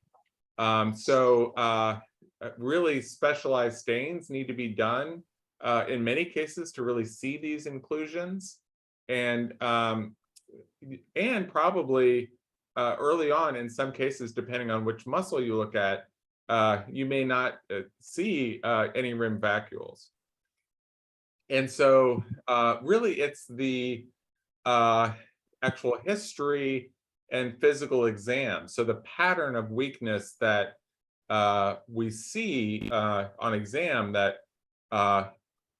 Really specialized stains need to be done in many cases to really see these inclusions, and probably early on, in some cases, depending on which muscle you look at, you may not see any rim vacuoles. And so really it's the actual history and physical exam. So the pattern of weakness that we see on exam that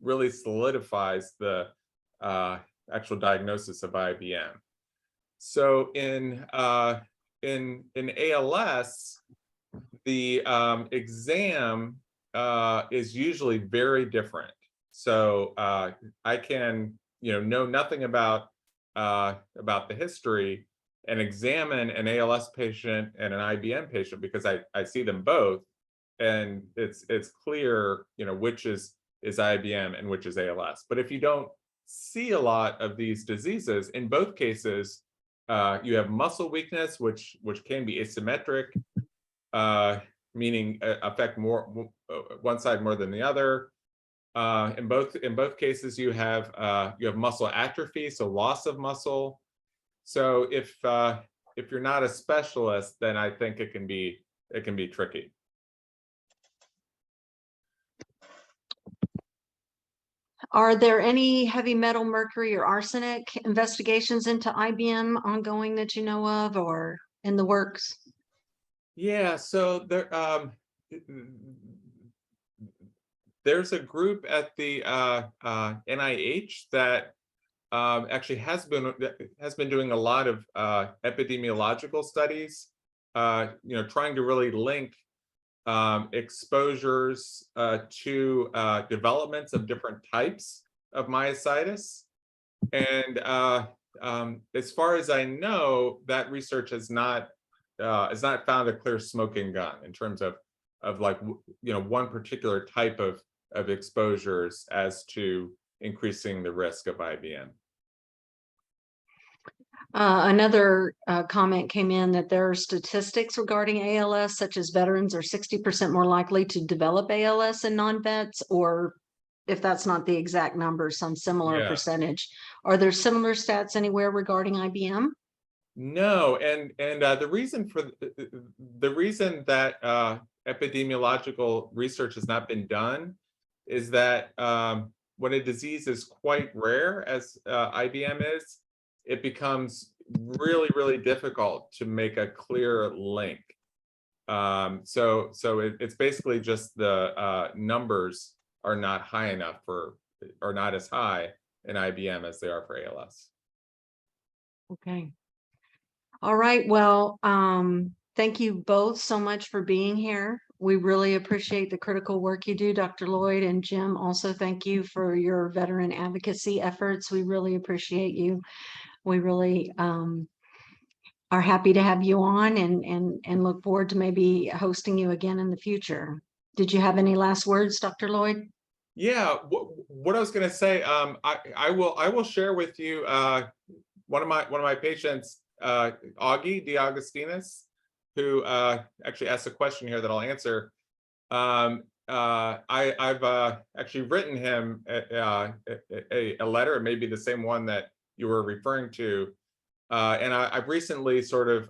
really solidifies the actual diagnosis of IBM. So in ALS, the exam is usually very different. So I can know nothing about the history and examine an ALS patient and an IBM patient because I see them both, and it's clear which is IBM and which is ALS. But if you don't see a lot of these diseases. In both cases, you have muscle weakness, which can be asymmetric, meaning affect more one side more than the other. In both cases, you have muscle atrophy, so loss of muscle. So if you're not a specialist, then I think it can be tricky. Are there any heavy metal, mercury, or arsenic investigations into IBM ongoing that you know of or in the works? Yeah, so there's a group at the NIH that actually has been doing a lot of epidemiological studies, trying to really link exposures to developments of different types of myositis. And as far as I know, that research has not found a clear smoking gun in terms of like, one particular type of exposures as to increasing the risk of IBM. Another comment came in that there are statistics regarding ALS, such as veterans are 60% more likely to develop ALS than non-vets, or if that's not the exact number, some similar percentage. Are there similar stats anywhere regarding IBM? No, and the reason that epidemiological research has not been done is that when a disease is quite rare, as IBM is, it becomes really, really difficult to make a clear link. So it's basically just the numbers are not high enough or not as high in IBM as they are for ALS. Okay. All right. Well, thank you both so much for being here. We really appreciate the critical work you do, Dr. Lloyd, and Jim. Also, thank you for your veteran advocacy efforts. We really appreciate you. We really are happy to have you on and look forward to maybe hosting you again in the future. Did you have any last words, Dr. Lloyd? Yeah, what I was going to say, I will share with you one of my patients, Augie DeAugustinus, who actually asked a question here that I'll answer. I've actually written him a letter, it may be the same one that you were referring to, and I've recently sort of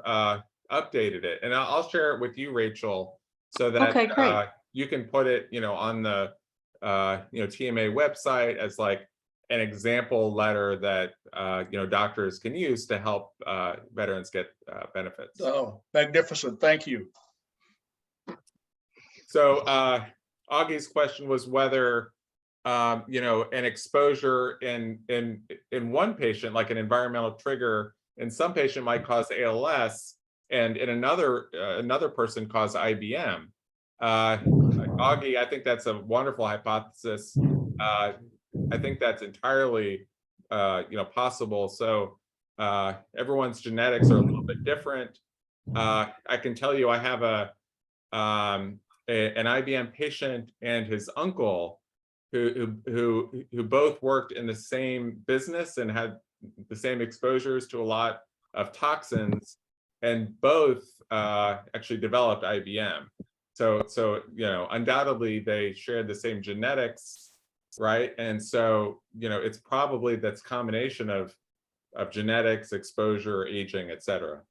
updated it, and I'll share it with you, Rachel, so that you can put it, on the TMA website as like an example letter that doctors can use to help veterans get benefits. Oh, magnificent! Thank you. So Augie's question was whether an exposure in one patient, like an environmental trigger, in some patient might cause ALS, and in another person cause IBM. Augie, I think that's a wonderful hypothesis. I think that's entirely possible. So everyone's genetics are a little bit different. I can tell you, I have an IBM patient and his uncle who both worked in the same business and had the same exposures to a lot of toxins, and both actually developed IBM. So undoubtedly they shared the same genetics, right? And so it's probably that's combination of genetics, exposure, aging, etc.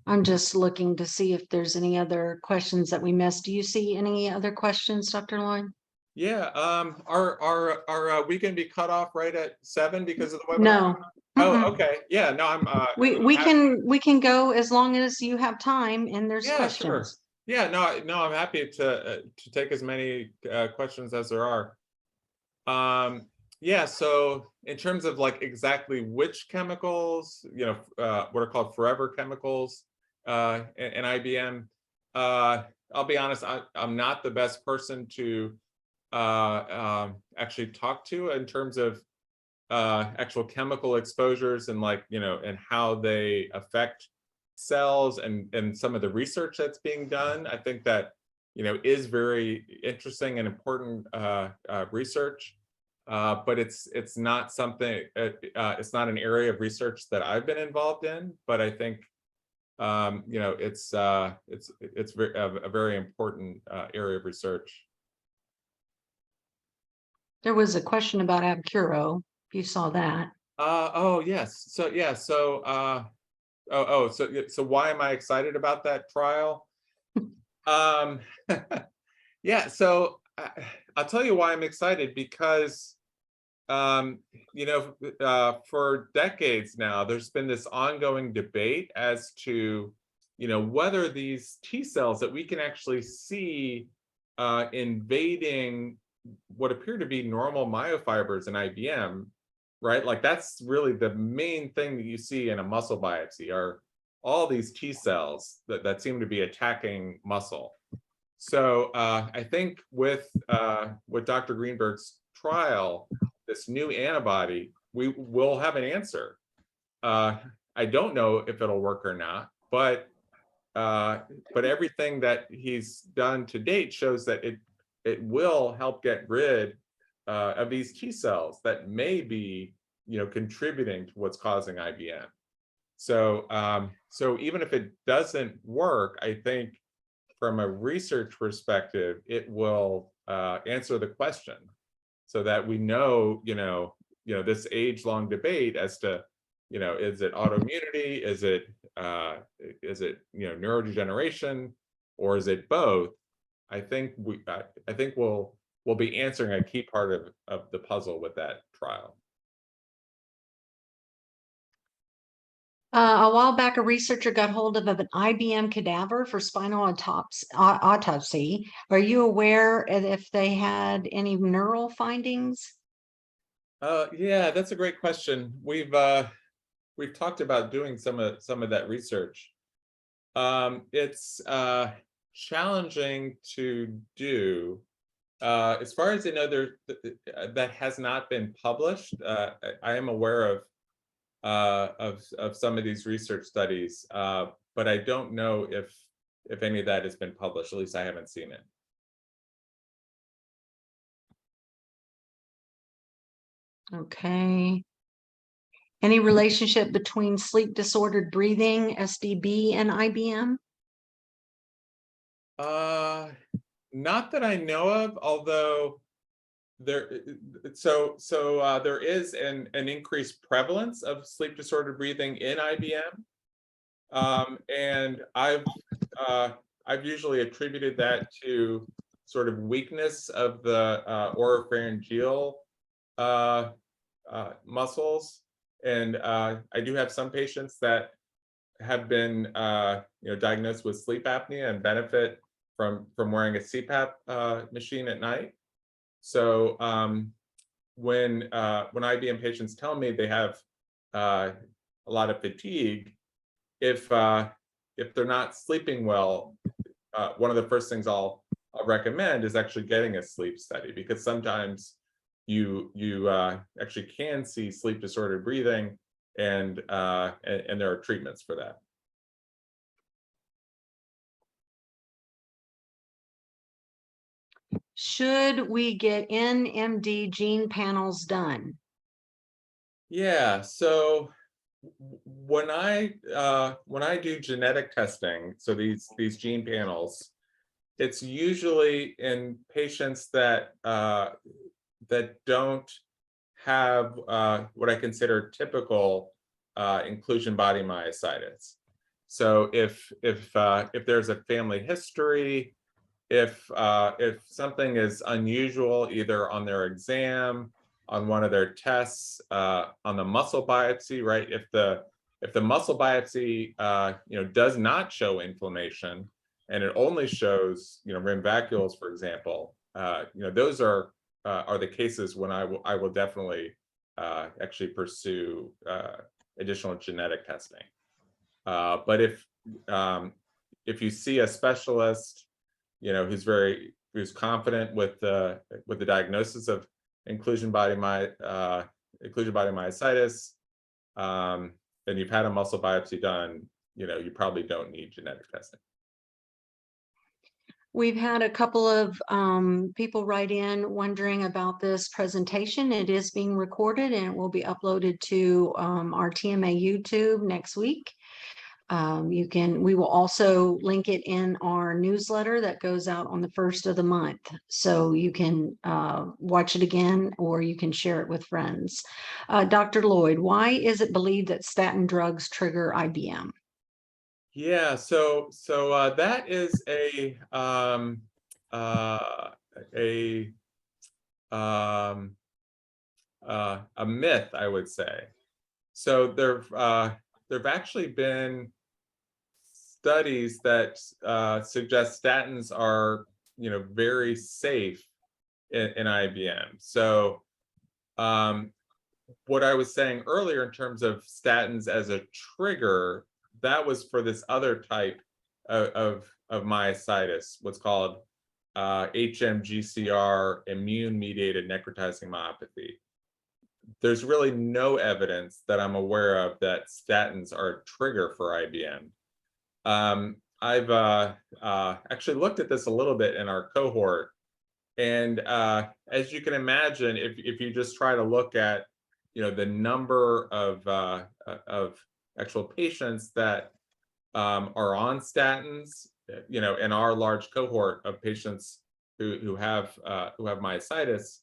I'm just looking to see if there's any other questions that we missed. Do you see any other questions, Dr. Lloyd? Yeah. Are we going to be cut off right at 7 because of the webinar? No. Oh, okay. Yeah. No, I'm. We can go as long as you have time and there's questions. Sure. Yeah. No. I'm happy to take as many questions as there are. Yeah. So in terms of like exactly which chemicals, what are called forever chemicals in IBM, I'll be honest, I'm not the best person to actually talk to in terms of actual chemical exposures and and how they affect cells and some of the research that's being done. I think that is very interesting and important research, but it's not something. It's not an area of research that I've been involved in. But I think it's a very important area of research. There was a question about Abcuro, if you saw that. Oh yes. So yeah. So why am I excited about that trial? Um, yeah. So I'll tell you why I'm excited, because for decades now, there's been this ongoing debate as to whether these T cells that we can actually see invading what appear to be normal myofibers in IBM, right? Like that's really the main thing that you see in a muscle biopsy, are all these T cells that seem to be attacking muscle. So I think with Dr. Greenberg's trial, this new antibody, we will have an answer. I don't know if it'll work or not, but everything that he's done to date shows that it will help get rid of these T cells that may be contributing to what's causing IBM. So even if it doesn't work, I think from a research perspective, it will answer the question, so that we know this age-long debate as to is it autoimmunity, is it neurodegeneration, or is it both? I think we'll be answering a key part of the puzzle with that trial. A while back, a researcher got hold of an IBM cadaver for spinal autopsy. Are you aware if they had any neural findings? Yeah, that's a great question. We've talked about doing some of that research. It's challenging to do. As far as I know, that has not been published. I am aware of some of these research studies, but I don't know if any of that has been published. At least I haven't seen it. Okay. Any relationship between sleep disordered breathing, SDB, and IBM? Not that I know of, although there is an increased prevalence of sleep disordered breathing in IBM, and I've usually attributed that to sort of weakness of the oropharyngeal muscles, and I do have some patients that have been diagnosed with sleep apnea and benefit from wearing a CPAP machine at night. So when IBM patients tell me they have a lot of fatigue, if they're not sleeping well, one of the first things I'll recommend is actually getting a sleep study, because sometimes you actually can see sleep disordered breathing, and there are treatments for that. Should we get NMD gene panels done? Yeah, so when I do genetic testing, so these gene panels, it's usually in patients that don't have what I consider typical inclusion body myositis. So if there's a family history, if something is unusual either on their exam, on one of their tests, on the muscle biopsy, right? If the muscle biopsy does not show inflammation, and it only shows rim vacuoles, for example, those are the cases when I will definitely actually pursue additional genetic testing. But if you see a specialist who's confident with the diagnosis of inclusion body myositis, and you've had a muscle biopsy done, you probably don't need genetic testing. We've had a couple of people write in wondering about this presentation. It is being recorded and it will be uploaded to our TMA YouTube next week. We will also link it in our newsletter that goes out on the 1st of the month. So you can watch it again, or you can share it with friends. Dr. Lloyd, why is it believed that statin drugs trigger IBM? Yeah, so that is a myth, I would say. So there've actually been studies that suggest statins are, very safe in IBM. So what I was saying earlier in terms of statins as a trigger, that was for this other type of myositis, what's called HMGCR, immune-mediated necrotizing myopathy. There's really no evidence that I'm aware of that statins are a trigger for IBM. I've actually looked at this a little bit in our cohort, and as you can imagine, if you just try to look at the number of actual patients that are on statins, in our large cohort of patients who have myositis,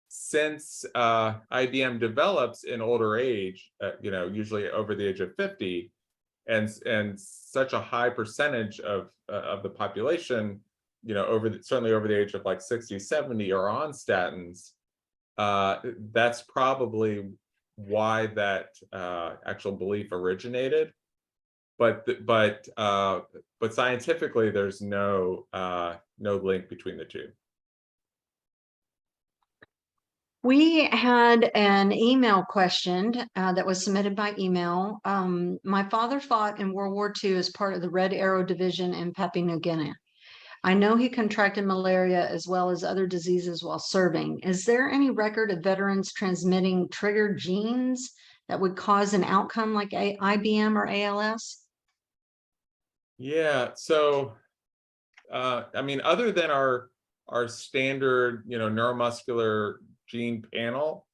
since IBM develops in older age, usually over the age of 50, and such a high percentage of the population, certainly over the age of like 60, 70 are on statins, that's probably why that actual belief originated. But scientifically, there's no link between the two. We had an email question that was submitted by email. My father fought in World War II as part of the Red Arrow Division in Papua New Guinea. I know he contracted malaria as well as other diseases while serving. Is there any record of veterans transmitting triggered genes that would cause an outcome like IBM or ALS? Yeah, so I mean, other than our standard, neuromuscular gene panel,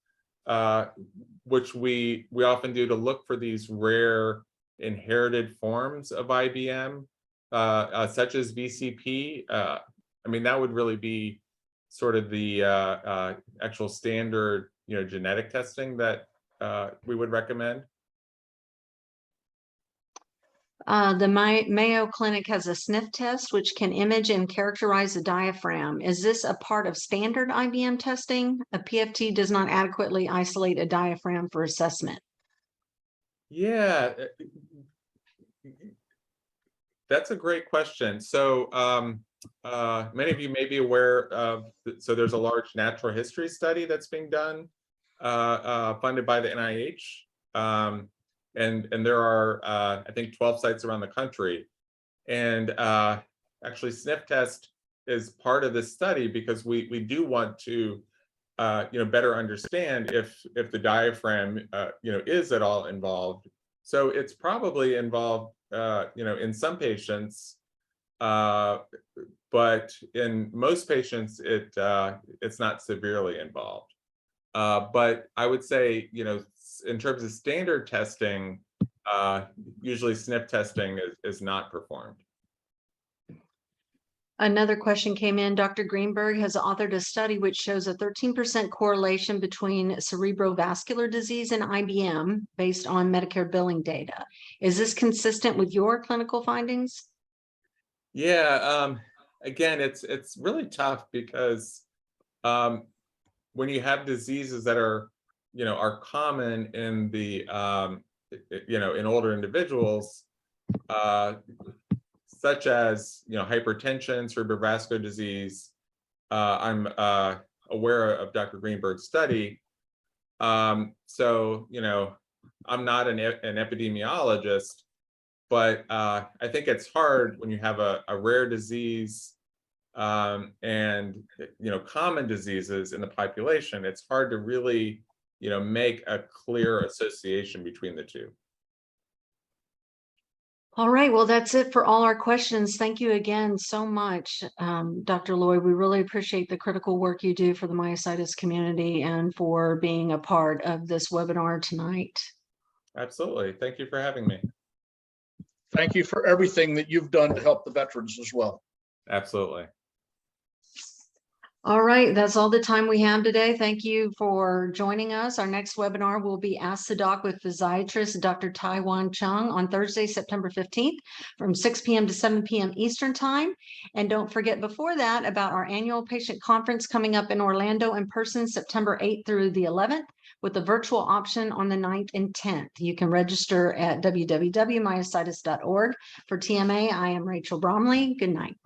which we often do to look for these rare inherited forms of IBM, such as VCP. I mean, that would really be sort of the actual standard, genetic testing that we would recommend. The Mayo Clinic has a sniff test which can image and characterize the diaphragm. Is this a part of standard IBM testing? A PFT does not adequately isolate a diaphragm for assessment. Yeah, that's a great question. So many of you may be aware of, so there's a large natural history study that's being done, funded by the NIH. And there are, I think, 12 sites around the country. And actually, sniff test is part of this study because we do want to, better understand if the diaphragm, is at all involved. So it's probably involved, in some patients, but in most patients, it's not severely involved. But I would say, in terms of standard testing, usually sniff testing is not performed. Another question came in. Dr. Greenberg has authored a study which shows a 13% correlation between cerebrovascular disease and IBM based on Medicare billing data. Is this consistent with your clinical findings? Yeah, again, it's really tough because when you have diseases that are common in the in older individuals, such as hypertension, cerebrovascular disease. I'm aware of Dr. Greenberg's study. So I'm not an epidemiologist, but I think it's hard when you have a rare disease and common diseases in the population. It's hard to really make a clear association between the two. All right, well, that's it for all our questions. Thank you again so much, Dr. Lloyd. We really appreciate the critical work you do for the myositis community and for being a part of this webinar tonight. Absolutely. Thank you for having me. Thank you for everything that you've done to help the veterans as well. Absolutely. All right, that's all the time we have today. Thank you for joining us. Our next webinar will be Ask the Doc with physiatrist Dr. Taiwan Chung on Thursday, September 15th from 6 p.m. to 7 p.m. Eastern Time. And don't forget before that about our annual patient conference coming up in Orlando in person September 8th through the 11th with a virtual option on the 9th and 10th. You can register at www.myositis.org. For TMA, I am Rachel Bromley. Good night.